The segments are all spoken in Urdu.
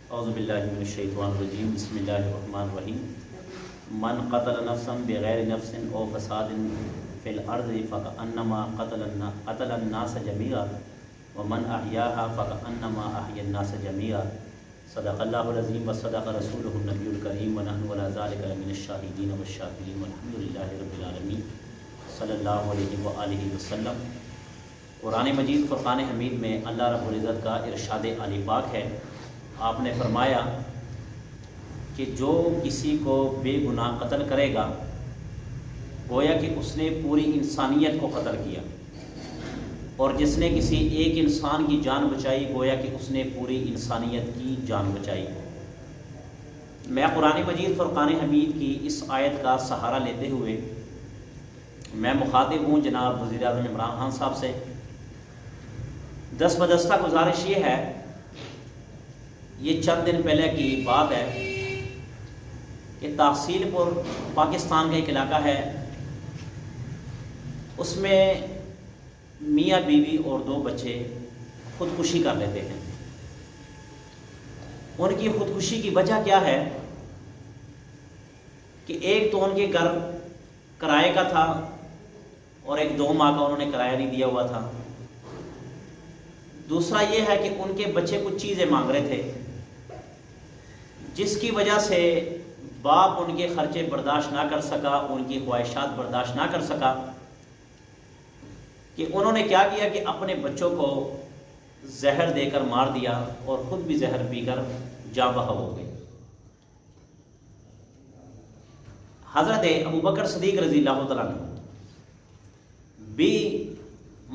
اعوذ باللہ من الشیطان الرجیم بسم اللہ الرحمن الرحیم من قتل نفسا بغیر نفس او فساد فی الارض فکأنما قتل الناس جميعا ومن احیاها فکأنما احیا الناس جميعا صدق اللہ العظیم وصدق رسولہ النبی الکریم ونحن علی ذلک من الشاہدین والشاکرین والحمد للہ رب العالمین صلی اللہ علیہ وآلہ وسلم۔ قرآن مجید فرقان حمید میں اللہ رب العزت کا ارشاد علی پاک ہے، آپ نے فرمایا کہ جو کسی کو بے گناہ قتل کرے گا گویا کہ اس نے پوری انسانیت کو قتل کیا، اور جس نے کسی ایک انسان کی جان بچائی گویا کہ اس نے پوری انسانیت کی جان بچائی۔ میں قرآن مجید فرقان حمید کی اس آیت کا سہارا لیتے ہوئے میں مخاطب ہوں جناب وزیر اعظم عمران خان صاحب سے۔ دست بدستہ گزارش یہ ہے، یہ چند دن پہلے کی بات ہے کہ تحصیل پور پاکستان کا ایک علاقہ ہے، اس میں میاں بیوی اور دو بچے خودکشی کر لیتے ہیں۔ ان کی خودکشی کی وجہ کیا ہے کہ ایک تو ان کے گھر کرائے کا تھا اور ایک 2 ماہ کا انہوں نے کرایہ نہیں دیا ہوا تھا۔ دوسرا یہ ہے کہ ان کے بچے کچھ چیزیں مانگ رہے تھے جس کی وجہ سے باپ ان کے خرچے برداشت نہ کر سکا، ان کی خواہشات برداشت نہ کر سکا، کہ انہوں نے کیا کیا کہ اپنے بچوں کو زہر دے کر مار دیا اور خود بھی زہر پی کر جاں بحق ہو گئے۔ حضرت ابوبکر صدیق رضی اللہ تعالیٰ عنہ بھی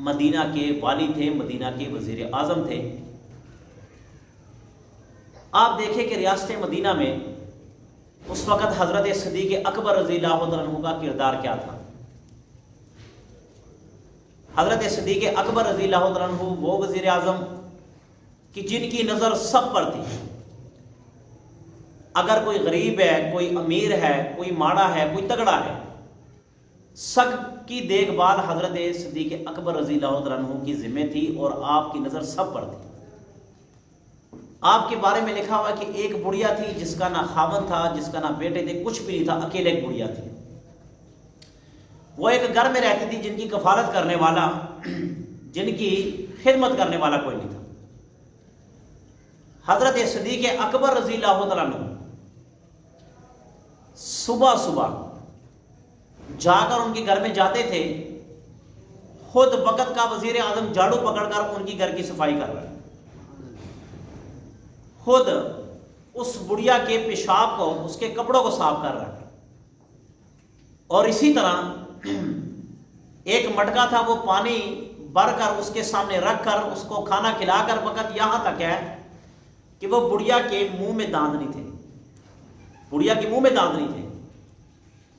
مدینہ کے والی تھے، مدینہ کے وزیر اعظم تھے۔ آپ دیکھیں کہ ریاست مدینہ میں اس وقت حضرت صدیق اکبر رضی اللہ عنہ کا کردار کیا تھا۔ حضرت صدیق اکبر رضی اللہ عنہ وہ وزیر اعظم کہ جن کی نظر سب پر تھی، اگر کوئی غریب ہے، کوئی امیر ہے، کوئی ماڑا ہے، کوئی تگڑا ہے، سب کی دیکھ بھال حضرت صدیق اکبر رضی اللہ عنہ کی ذمہ تھی اور آپ کی نظر سب پر تھی۔ آپ کے بارے میں لکھا ہوا کہ ایک بڑھیا تھی جس کا نہ خاوند تھا، جس کا نہ بیٹے تھے، کچھ بھی نہیں تھا، اکیلے ایک بڑھیا تھی۔ وہ ایک گھر میں رہتی تھی جن کی کفالت کرنے والا، جن کی خدمت کرنے والا کوئی نہیں تھا۔ حضرت صدیق اکبر رضی اللہ عنہ صبح صبح جا کر ان کے گھر میں جاتے تھے، خود وقت کا وزیر اعظم جھاڑو پکڑ کر ان کی گھر کی صفائی کر رہا ہے، خود اس بڑھیا کے پیشاب کو، اس کے کپڑوں کو صاف کر رہا ہے، اور اسی طرح ایک مٹکا تھا، وہ پانی بھر کر اس کے سامنے رکھ کر اس کو کھانا کھلا کر، وقت یہاں تک ہے کہ وہ بڑھیا کے منہ میں دانت نہیں تھے، بڑھیا کے منہ میں دانت نہیں تھے،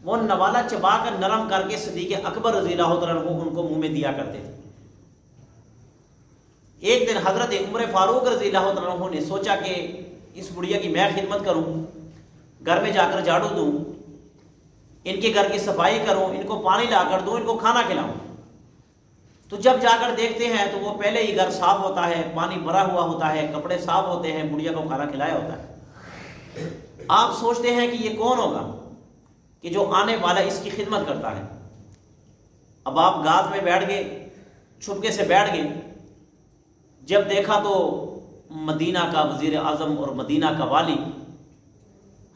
وہ نوالا چبا کر نرم کر کے صدیق اکبر رضی اللہ عنہ ان کو منہ میں دیا کرتے تھے۔ ایک دن حضرت عمر فاروق رضی اللہ عنہ نے سوچا کہ اس بڑھیا کی میں خدمت کروں، گھر میں جا کر جھاڑو دوں، ان کے گھر کی صفائی کروں، ان کو پانی لا کر دوں، ان کو کھانا کھلاؤں۔ تو جب جا کر دیکھتے ہیں تو وہ پہلے ہی گھر صاف ہوتا ہے، پانی بھرا ہوا ہوتا ہے، کپڑے صاف ہوتے ہیں، بڑھیا کو کھانا کھلایا ہوتا ہے۔ آپ سوچتے ہیں کہ یہ کون ہوگا کہ جو آنے والا اس کی خدمت کرتا ہے۔ اب آپ گاز میں بیٹھ گئے، چھپکے سے بیٹھ گئے، جب دیکھا تو مدینہ کا وزیر اعظم اور مدینہ کا والی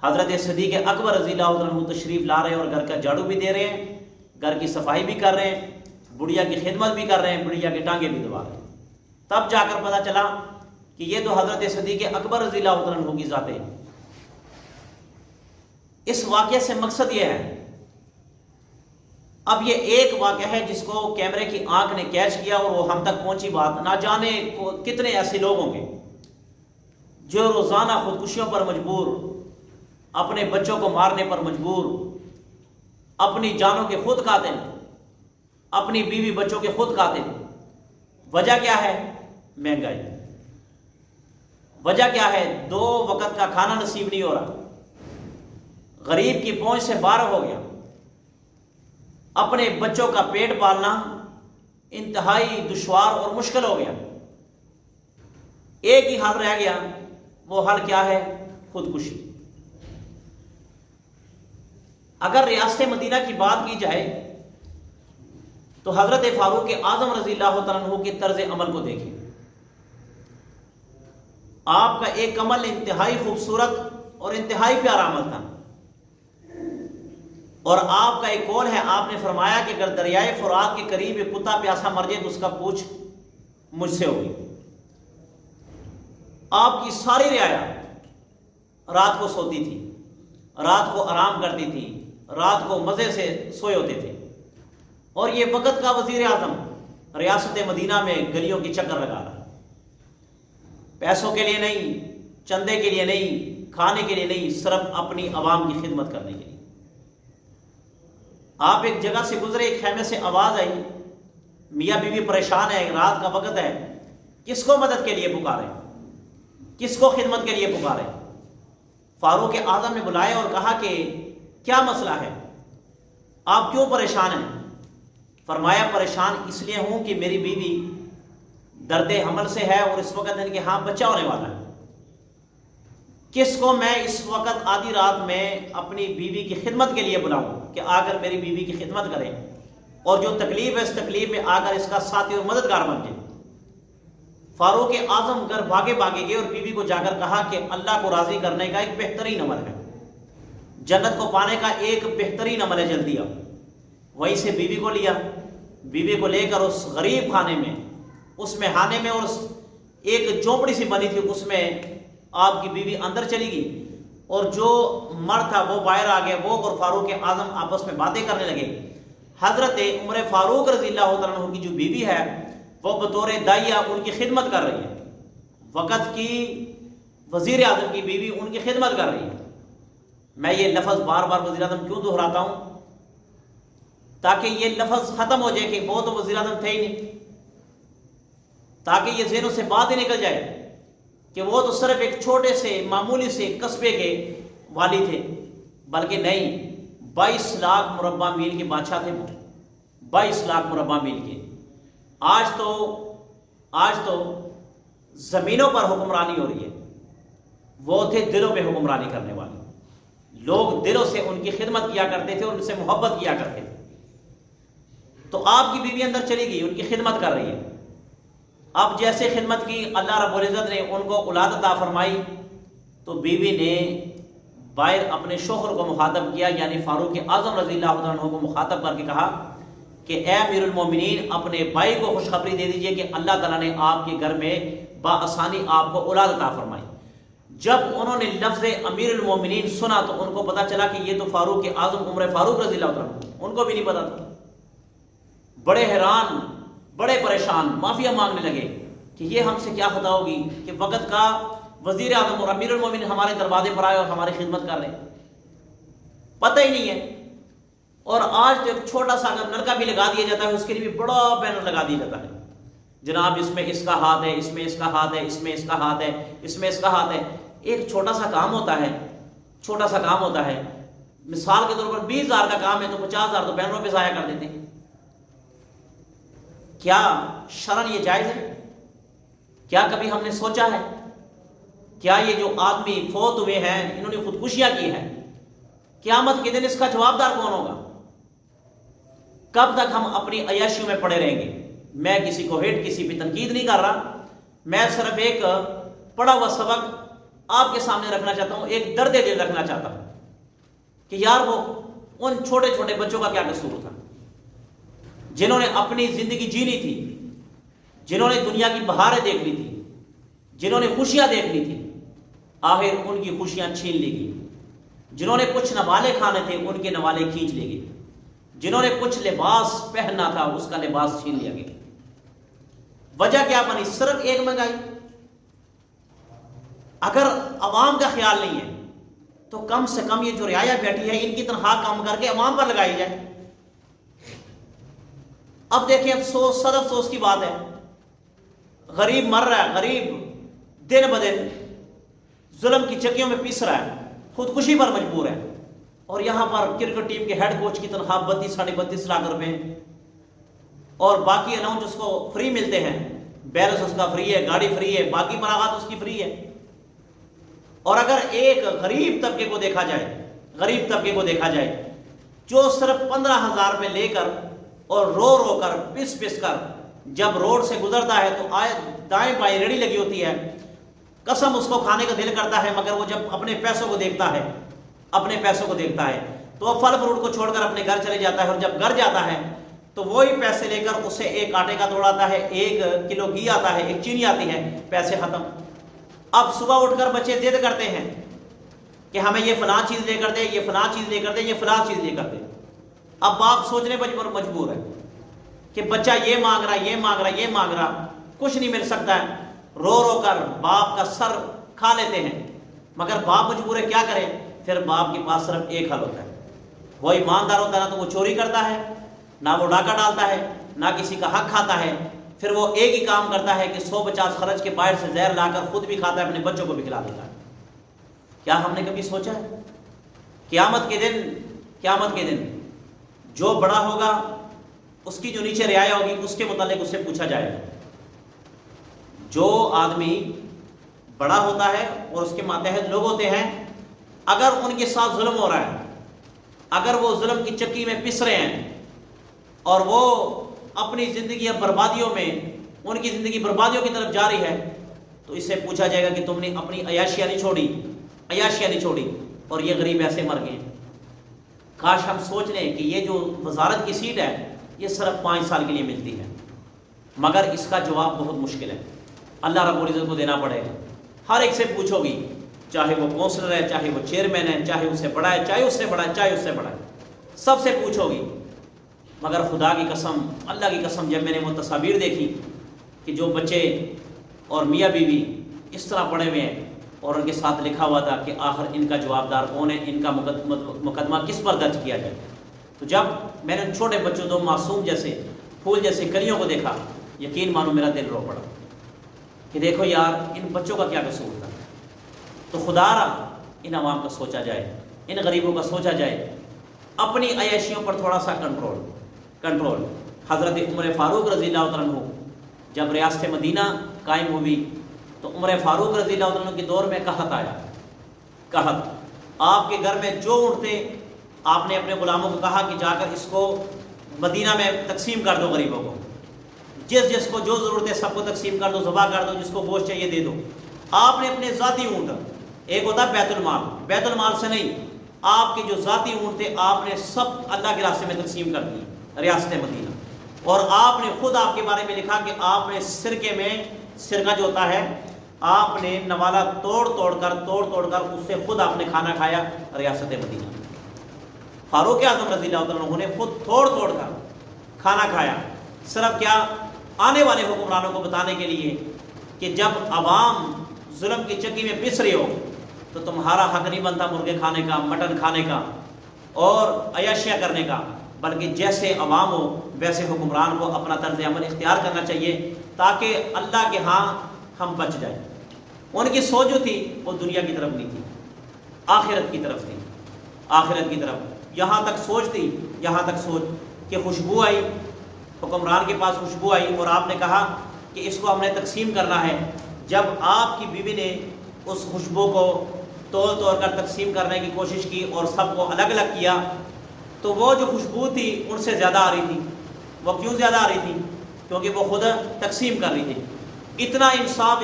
حضرت صدیق اکبر رضی اللہ عنہ تشریف لا رہے ہیں، اور گھر کا جھاڑو بھی دے رہے ہیں، گھر کی صفائی بھی کر رہے ہیں، بڑھیا کی خدمت بھی کر رہے ہیں، بڑھیا کے ٹانگے بھی دبا رہے ہیں۔ تب جا کر پتہ چلا کہ یہ تو حضرت صدیق اکبر رضی اللہ عنہ کی ذات ہے۔ اس واقعے سے مقصد یہ ہے، اب یہ ایک واقعہ ہے جس کو کیمرے کی آنکھ نے کیچ کیا اور وہ ہم تک پہنچی بات، نہ جانے کتنے ایسے لوگ ہوں گے جو روزانہ خودکشیوں پر مجبور، اپنے بچوں کو مارنے پر مجبور، اپنی جانوں کے خود قاتل، اپنی بیوی بچوں کے خود قاتل۔ وجہ کیا ہے؟ مہنگائی۔ وجہ کیا ہے؟ 2 وقت کا کھانا نصیب نہیں ہو رہا، غریب کی پہنچ سے باہر ہو گیا، اپنے بچوں کا پیٹ پالنا انتہائی دشوار اور مشکل ہو گیا۔ ایک ہی حل رہ گیا، وہ حل کیا ہے؟ خودکشی۔ اگر ریاست مدینہ کی بات کی جائے تو حضرت فاروق اعظم رضی اللہ تعالیٰ عنہ کے طرز عمل کو دیکھیں۔ آپ کا ایک عمل انتہائی خوبصورت اور انتہائی پیارا عمل تھا، اور آپ کا ایک قول ہے، آپ نے فرمایا کہ اگر دریائے فرات کے قریب ایک کتا پیاسا مر جائے تو اس کا پوچھ مجھ سے ہوگی۔ آپ کی ساری رعایا رات کو سوتی تھی، رات کو آرام کرتی تھی، رات کو مزے سے سوئے ہوتے تھے، اور یہ وقت کا وزیر اعظم ریاست مدینہ میں گلیوں کی چکر لگا رہا، پیسوں کے لیے نہیں، چندے کے لیے نہیں، کھانے کے لیے نہیں، صرف اپنی عوام کی خدمت کرنے کے لیے۔ آپ ایک جگہ سے گزرے، ایک خیمے سے آواز آئی، میاں بیوی پریشان ہے، رات کا وقت ہے، کس کو مدد کے لیے پکارے، کس کو خدمت کے لیے پکارے؟ فاروق اعظم نے بلائے اور کہا کہ کیا مسئلہ ہے، آپ کیوں پریشان ہیں؟ فرمایا پریشان اس لیے ہوں کہ میری بیوی درد حمل سے ہے اور اس وقت ان کے ہاں بچہ ہونے والا ہے۔ کس کو میں اس وقت آدھی رات میں اپنی بیوی کی خدمت کے لیے بلاؤں کہ آ کر میری بیوی کی خدمت کریں، اور جو تکلیف ہے اس تکلیف میں آ کر اس کا ساتھی اور مددگار بن جائے۔ فاروق اعظم گھر بھاگے گئے اور بیوی کو جا کر کہا کہ اللہ کو راضی کرنے کا ایک بہترین عمل ہے، جنت کو پانے کا ایک بہترین عمل ہے، جلدی آؤ۔ وہیں سے بیوی کو لیا، بیوی کو لے کر اس غریب خانے میں، اس میخانے میں، اور ایک جھونپڑی سی بنی تھی اس میں آپ کی بیوی اندر چلی گئی، اور جو مرد تھا وہ باہر آ گیا، وہ اور فاروق اعظم آپس میں باتیں کرنے لگے۔ حضرت عمر فاروق رضی اللہ تعالیٰ عنہ کی جو بیوی ہے وہ بطور دائیہ ان کی خدمت کر رہی ہے، وقت کی وزیر اعظم کی بیوی ان کی خدمت کر رہی ہے۔ میں یہ لفظ بار بار وزیر اعظم کیوں دہراتا ہوں؟ تاکہ یہ لفظ ختم ہو جائے کہ وہ تو وزیر اعظم تھے ہی نہیں، تاکہ یہ ذہنوں سے بات ہی نکل جائے کہ وہ تو صرف ایک چھوٹے سے معمولی سے قصبے کے والی تھے، بلکہ نہیں، 22 لاکھ مربع میل کے بادشاہ تھے وہ، 22 لاکھ مربع میل کے۔ آج تو زمینوں پر حکمرانی ہو رہی ہے، وہ تھے دلوں پہ حکمرانی کرنے والے، لوگ دلوں سے ان کی خدمت کیا کرتے تھے اور ان سے محبت کیا کرتے تھے۔ تو آپ کی بیوی اندر چلی گئی، ان کی خدمت کر رہی ہے۔ اب جیسے خدمت کی، اللہ رب العزت نے ان کو اولاد عطا فرمائی، تو بیوی نے باہر اپنے شوہر کو مخاطب کیا، یعنی فاروق اعظم رضی اللہ عنہ کو مخاطب کر کے کہا کہ اے امیر المومنین، اپنے بھائی کو خوشخبری دے دیجئے کہ اللہ تعالیٰ نے آپ کے گھر میں بآسانی آپ کو اولاد عطا فرمائی۔ جب انہوں نے لفظ امیر المومنین سنا تو ان کو پتا چلا کہ یہ تو فاروق اعظم عمر فاروق رضی اللہ عنہ، ان کو بھی نہیں پتا تھا۔ بڑے حیران، بڑے پریشان، معافیا مانگنے لگے کہ یہ ہم سے کیا خطا ہوگی کہ وقت کا وزیر اعظم اور امیر المومنین ہمارے دروازے پر آئے اور ہماری خدمت کر رہے ہیں، پتہ ہی نہیں ہے۔ اور آج تو ایک چھوٹا سا اگر نلکا بھی لگا دیا جاتا ہے اس کے لیے بھی بڑا بینر لگا دیا جاتا ہے، جناب اس میں اس کا ہاتھ ہے، اس میں اس کا ہاتھ ہے، اس میں اس کا ہاتھ ہے، اس میں اس کا ہاتھ ہے۔ ایک چھوٹا سا کام ہوتا ہے، چھوٹا سا کام ہوتا ہے، مثال کے طور پر 20,000 کا کام ہے تو 50,000 تو بینروں پہ ضائع کر دیتے ہیں۔ کیا شرعاً یہ جائز ہے؟ کیا کبھی ہم نے سوچا ہے؟ کیا یہ جو آدمی فوت ہوئے ہیں انہوں نے خودکشیاں کی ہیں، قیامت کے دن اس کا جواب دار کون ہوگا؟ کب تک ہم اپنی عیاشیوں میں پڑے رہیں گے؟ میں کسی کو ہیٹ، کسی پہ تنقید نہیں کر رہا، میں صرف ایک پڑھا ہوا سبق آپ کے سامنے رکھنا چاہتا ہوں، ایک درد دل رکھنا چاہتا ہوں کہ یار وہ ان چھوٹے چھوٹے بچوں کا کیا قصور تھا جنہوں نے اپنی زندگی جینی تھی، جنہوں نے دنیا کی بہاریں دیکھنی تھی، جنہوں نے خوشیاں دیکھنی تھی، آخر ان کی خوشیاں چھین لی گئی۔ جنہوں نے کچھ نوالے کھانے تھے ان کے نوالے کھینچ لے گئے، جنہوں نے کچھ لباس پہننا تھا اس کا لباس چھین لیا گیا۔ وجہ کیا بنی؟ صرف ایک مہنگائی۔ اگر عوام کا خیال نہیں ہے تو کم سے کم یہ جو رعایا بیٹھی ہے ان کی تنخواہ کم کر کے عوام پر لگائی جائے۔ اب دیکھیں، افسوس، صد افسوس کی بات ہے، غریب مر رہا ہے، غریب دن بدن ظلم کی چکیوں میں پیس رہا ہے، خودکشی پر مجبور ہے، اور یہاں پر کرکٹ ٹیم کے ہیڈ کوچ کی تنخواہ 32-32.5 لاکھ روپے، اور باقی اناؤنس اس کو فری ملتے ہیں، بیلنس اس کا فری ہے، گاڑی فری ہے، باقی مراحات اس کی فری ہے۔ اور اگر ایک غریب طبقے کو دیکھا جائے جو صرف 15,000 روپے لے کر اور رو رو کر پس کر جب روڈ سے گزرتا ہے تو دائیں بائیں ریڑھی لگی ہوتی ہے، قسم اس کو کھانے کا دل کرتا ہے، مگر وہ جب اپنے پیسوں کو دیکھتا ہے تو وہ پھل فروٹ کو چھوڑ کر اپنے گھر چلے جاتا ہے، اور جب گھر جاتا ہے تو وہی پیسے لے کر اسے ایک آٹے کا توڑ آتا ہے، 1 کلو گھی آتا ہے، 1 چینی آتی ہے، پیسے ختم۔ اب صبح اٹھ کر بچے ضد کرتے ہیں کہ ہمیں یہ فلاں چیز لے کر دے، یہ فلاں چیز لے کر دے، یہ فلاں چیز لے کر دے۔ اب باپ سوچنے پر مجبور ہے کہ بچہ یہ مانگ رہا، کچھ نہیں مل سکتا ہے، رو رو کر باپ کا سر کھا لیتے ہیں، مگر باپ مجبور ہے، کیا کرے؟ پھر باپ کے پاس صرف ایک حل ہوتا ہے، وہ ایماندار ہوتا ہے، نہ تو وہ چوری کرتا ہے، نہ وہ ڈاکہ ڈالتا ہے، نہ کسی کا حق کھاتا ہے، پھر وہ ایک ہی کام کرتا ہے کہ 150 خرچ کے باہر سے زہر لا کر خود بھی کھاتا ہے، اپنے بچوں کو بھی کھلا دیتا ہے۔ کیا ہم نے کبھی سوچا ہے قیامت کے دن جو بڑا ہوگا اس کی جو نیچے رعایا ہوگی اس کے متعلق اس سے پوچھا جائے گا۔ جو آدمی بڑا ہوتا ہے اور اس کے ماتحت لوگ ہوتے ہیں، اگر ان کے ساتھ ظلم ہو رہا ہے، اگر وہ ظلم کی چکی میں پس رہے ہیں اور وہ اپنی زندگی بربادیوں میں، ان کی زندگی بربادیوں کی طرف جا رہی ہے، تو اس سے پوچھا جائے گا کہ تم نے اپنی عیاشیاں نہیں چھوڑی اور یہ غریب ایسے مر گئے۔ کاش ہم سوچ لیں کہ یہ جو وزارت کی سیٹ ہے یہ صرف 5 سال کے لیے ملتی ہے، مگر اس کا جواب بہت مشکل ہے، اللہ رب العزت کو دینا پڑے گا۔ ہر ایک سے پوچھو گی، چاہے وہ کونسلر ہے، چاہے وہ چیئرمین ہے، چاہے اس سے بڑا ہے، چاہے اس سے بڑا ہے، سب سے پوچھو گی۔ مگر خدا کی قسم، اللہ کی قسم، جب میں نے وہ تصاویر دیکھی کہ جو بچے اور میاں بیوی اس طرح پڑے ہوئے ہیں اور ان کے ساتھ لکھا ہوا تھا کہ آخر ان کا جواب دار کون ہے، ان کا مقدمہ کس پر درج کیا جائے، تو جب میں نے ان چھوٹے بچوں، 2 معصوم جیسے پھول جیسے کلیوں کو دیکھا، یقین مانو میرا دل رو پڑا کہ دیکھو یار ان بچوں کا کیا قصور تھا۔ تو خدا را ان عوام کا سوچا جائے، ان غریبوں کا سوچا جائے، اپنی عیاشیوں پر تھوڑا سا کنٹرول۔ حضرت عمر فاروق رضی اللہ عنہ جب ریاست مدینہ قائم ہوئی تو عمر فاروق رضی اللہ عنہ کے دور میں قحط آیا۔ آپ کے گھر میں جو اونٹ تھے، آپ نے اپنے غلاموں کو کہا کہ جا کر اس کو مدینہ میں تقسیم کر دو، غریبوں کو، جس کو جو ضرورت ہے سب کو تقسیم کر دو، ذبح کر دو، جس کو گوشت چاہیے دے دو۔ آپ نے اپنے ذاتی اونٹ، ایک ہوتا بیت المال سے نہیں، آپ کے جو ذاتی اونٹ تھے آپ نے سب اللہ کے راستے میں تقسیم کر دی ریاست مدینہ، اور آپ نے خود آپ کے بارے میں لکھا کہ آپ نے سرکہ جو ہوتا ہے، آپ نے نوالا توڑ کر اس سے خود آپ نے کھانا کھایا ریاست مدینہ۔ فاروق اعظم رضی اللہ عنہ نے خود توڑ کر کھانا کھایا، صرف کیا؟ آنے والے حکمرانوں کو بتانے کے لیے کہ جب عوام ظلم کی چکی میں پس رہی ہو تو تمہارا حق نہیں بنتا مرغے کھانے کا، مٹن کھانے کا اور عیاشیاں کرنے کا، بلکہ جیسے عوام ہو ویسے حکمران کو اپنا طرز عمل اختیار کرنا چاہیے تاکہ اللہ کے ہاں ہم بچ جائیں۔ ان کی سوچ جو تھی وہ دنیا کی طرف نہیں تھی، آخرت کی طرف تھی، یہاں تک سوچ کہ خوشبو آئی، حکمران کے پاس خوشبو آئی اور آپ نے کہا کہ اس کو ہم نے تقسیم کرنا ہے۔ جب آپ کی بیوی نے اس خوشبو کو توڑ کر تقسیم کرنے کی کوشش کی اور سب کو الگ الگ کیا تو وہ جو خوشبو تھی ان سے زیادہ آ رہی تھی۔ وہ کیوں زیادہ آ رہی تھی؟ کیونکہ وہ خود تقسیم کر رہی تھی۔ اتنا انصاف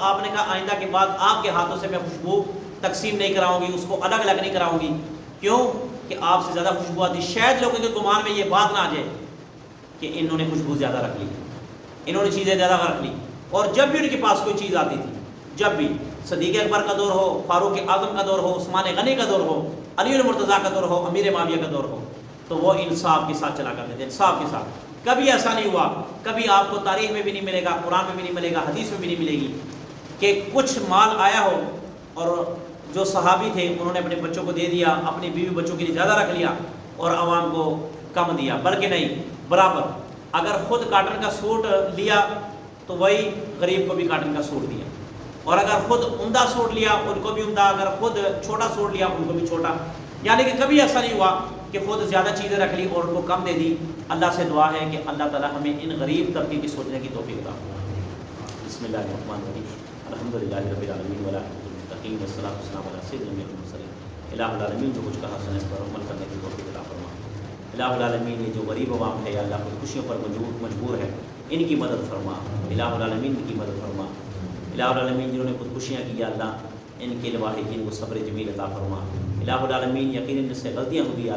آپ نے کہا آئندہ کے بعد آپ کے ہاتھوں سے میں خوشبو تقسیم نہیں کراؤں گی، اس کو الگ الگ نہیں کراؤں گی۔ کیوں؟ کہ آپ سے زیادہ خوشبو آتی، شاید لوگوں کے گمان میں یہ بات نہ آ جائے کہ انہوں نے خوشبو زیادہ رکھ لی، انہوں نے چیزیں زیادہ رکھ لی۔ اور جب بھی ان کے پاس کوئی چیز آتی تھی، جب بھی صدیق اکبر کا دور ہو، فاروق اعظم کا دور ہو، عثمان غنی کا دور ہو، علی المرتضیٰ کا دور ہو، امیر معاویہ کا دور ہو، تو وہ انصاف کے ساتھ چلا کرتے تھے، انصاف کے ساتھ۔ کبھی ایسا نہیں ہوا، کبھی آپ کو تاریخ میں بھی نہیں ملے گا، قرآن میں بھی نہیں ملے گا، حدیث میں بھی نہیں ملے گی کہ کچھ مال آیا ہو اور جو صحابی تھے انہوں نے اپنے بچوں کو دے دیا، اپنی بیوی بچوں کے لیے زیادہ رکھ لیا اور عوام کو کم دیا، بلکہ نہیں، برابر۔ اگر خود کاٹن کا سوٹ لیا تو وہی غریب کو بھی کاٹن کا سوٹ دیا، اور اگر خود عمدہ سوٹ لیا ان کو بھی عمدہ، اگر خود چھوٹا سوٹ لیا ان کو بھی چھوٹا۔ یعنی کہ کبھی ایسا نہیں ہوا کہ خود زیادہ چیزیں رکھ لی اور ان کو کم دے دی۔ اللہ سے دعا ہے کہ اللہ تعالی ہمیں ان غریب طبقے کی سوچنے کی توفیق عطا فرمائے۔ بسم اللہ الرحمن الرحیم، الحمدللہ رب العالمین والعاقبۃ الرحیم والصلاۃ والسلام علی سیدنا المرسلین۔ الہ العالمین جو کچھ کہا سنے اس پر عمل کرنے کی توفیق عطا فرما۔ الہ العالمین یہ جو غریب عوام ہے یا اللہ خود خوشیوں پر مجبور ہے ان کی مدد فرما۔ الہ العالمین کی مدد فرما۔ الہ العالمین جنہوں نے خود خوشیاں کی یا اللہ ان کے لواحقین کو صبر جمیل عطا فرما۔ الہ العالمین یقیناً ان سے غلطیاں ہوئی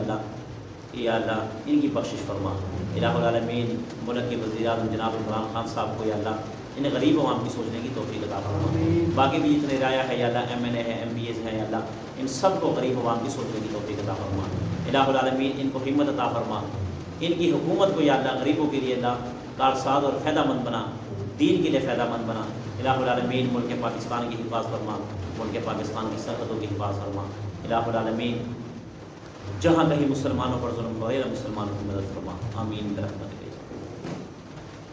یا اللہ ان کی بخشش فرما۔ الہ العالمین ملک کے وزیر اعظم جناب عمران خان صاحب کو یا اللہ ان غریب عوام کی سوچنے کی توفیق عطا فرما۔ باقی بھی جتنے رعایا ہے یا اللہ ایم این اے ہے ایم پی ایز ہیں یا اللہ ان سب کو غریب عوام کی سوچنے کی توفیق عطا فرما۔ الہ العالمین ان کو ہمت عطا فرما، ان کی حکومت کو یا اللہ غریبوں کے لیے اللہ کارساز اور فائدہ مند بنا، دین کے لیے فائدہ مند بنا۔ الہ العالمین ملک پاکستان کی حفاظت فرما، ملک پاکستان کی سرحدوں کی حفاظت فرما۔ الہ العالمین جہاں کہیں مسلمانوں پر ظلم ہو غیر مسلمانوں کی مدد فرما، آمین برحمتک۔